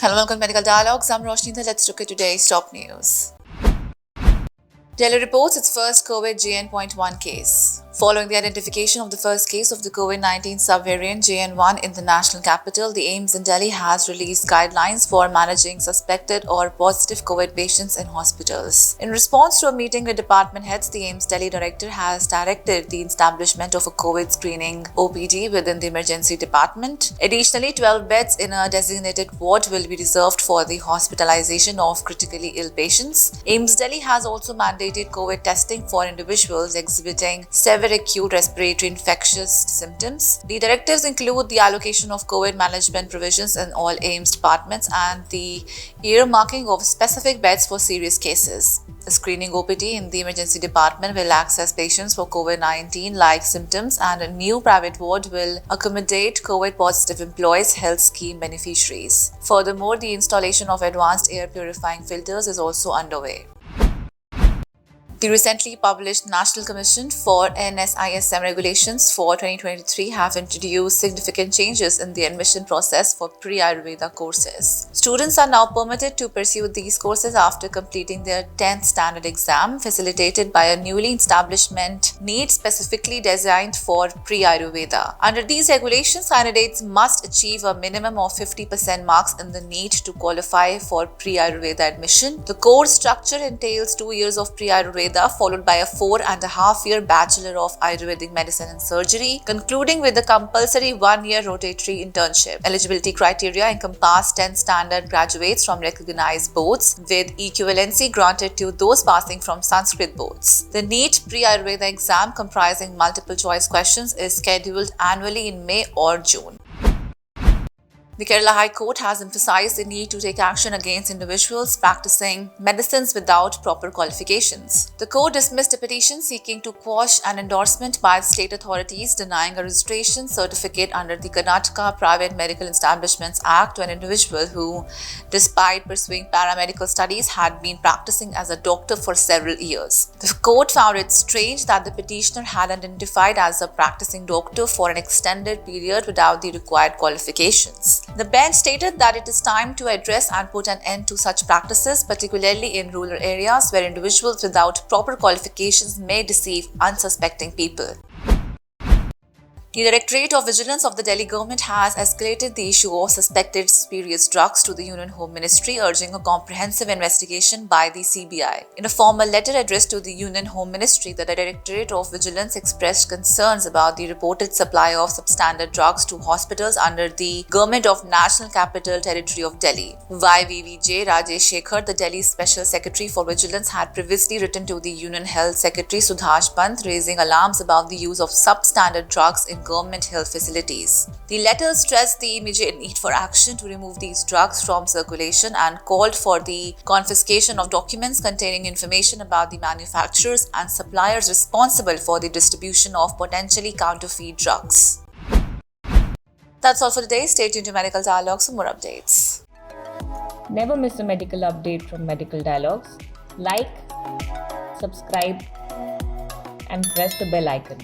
Hello, welcome to Medical Dialogues. I'm Roshni. Let's look at today's top news. Delhi reports its first Covid JN.1 case. Following the identification of the first case of the COVID-19 subvariant JN.1 in the national capital, the AIIMS in Delhi has released guidelines for managing suspected or positive COVID patients in hospitals. In response to a meeting with department heads, the AIIMS Delhi director has directed the establishment of a COVID screening OPD within the emergency department. Additionally, 12 beds in a designated ward will be reserved for the hospitalization of critically ill patients. AIIMS Delhi has also mandated COVID testing for individuals exhibiting severe acute respiratory infectious symptoms. The directives include the allocation of COVID management provisions in all AIIMS departments and the earmarking of specific beds for serious cases. The screening OPD in the emergency department will access patients for COVID-19-like symptoms, and a new private ward will accommodate COVID-positive employees' health scheme beneficiaries. Furthermore, the installation of advanced air purifying filters is also underway. The recently published National Commission for NSISM regulations for 2023 have introduced significant changes in the admission process for Pre-Ayurveda courses. Students are now permitted to pursue these courses after completing their 10th standard exam, facilitated by a newly established NEET specifically designed for Pre-Ayurveda. Under these regulations, candidates must achieve a minimum of 50% marks in the NEET to qualify for Pre-Ayurveda admission. The course structure entails 2 years of Pre-Ayurveda followed by a 4.5-year Bachelor of Ayurvedic Medicine and Surgery, concluding with a compulsory 1-year rotatory internship. Eligibility criteria encompass 10 standard graduates from recognized boards, with equivalency granted to those passing from Sanskrit boards. The NEET Pre-Ayurveda exam, comprising multiple choice questions, is scheduled annually in May or June. The Kerala High Court has emphasized the need to take action against individuals practicing medicines without proper qualifications. The court dismissed a petition seeking to quash an endorsement by state authorities denying a registration certificate under the Karnataka Private Medical Establishments Act to an individual who, despite pursuing paramedical studies, had been practicing as a doctor for several years. The court found it strange that the petitioner had identified as a practicing doctor for an extended period without the required qualifications. The bench stated that it is time to address and put an end to such practices, particularly in rural areas where individuals without proper qualifications may deceive unsuspecting people. The Directorate of Vigilance of the Delhi government has escalated the issue of suspected spurious drugs to the Union Home Ministry, urging a comprehensive investigation by the CBI. In a formal letter addressed to the Union Home Ministry, the Directorate of Vigilance expressed concerns about the reported supply of substandard drugs to hospitals under the Government of National Capital Territory of Delhi. YVVJ Rajesh Shekhar, the Delhi Special Secretary for Vigilance, had previously written to the Union Health Secretary Sudhash Pant, raising alarms about the use of substandard drugs in government health facilities. The letter stressed the immediate need for action to remove these drugs from circulation and called for the confiscation of documents containing information about the manufacturers and suppliers responsible for the distribution of potentially counterfeit drugs. That's all for today. Stay tuned to Medical Dialogues for more updates. Never miss a medical update from Medical Dialogues. Like, subscribe, and press the bell icon.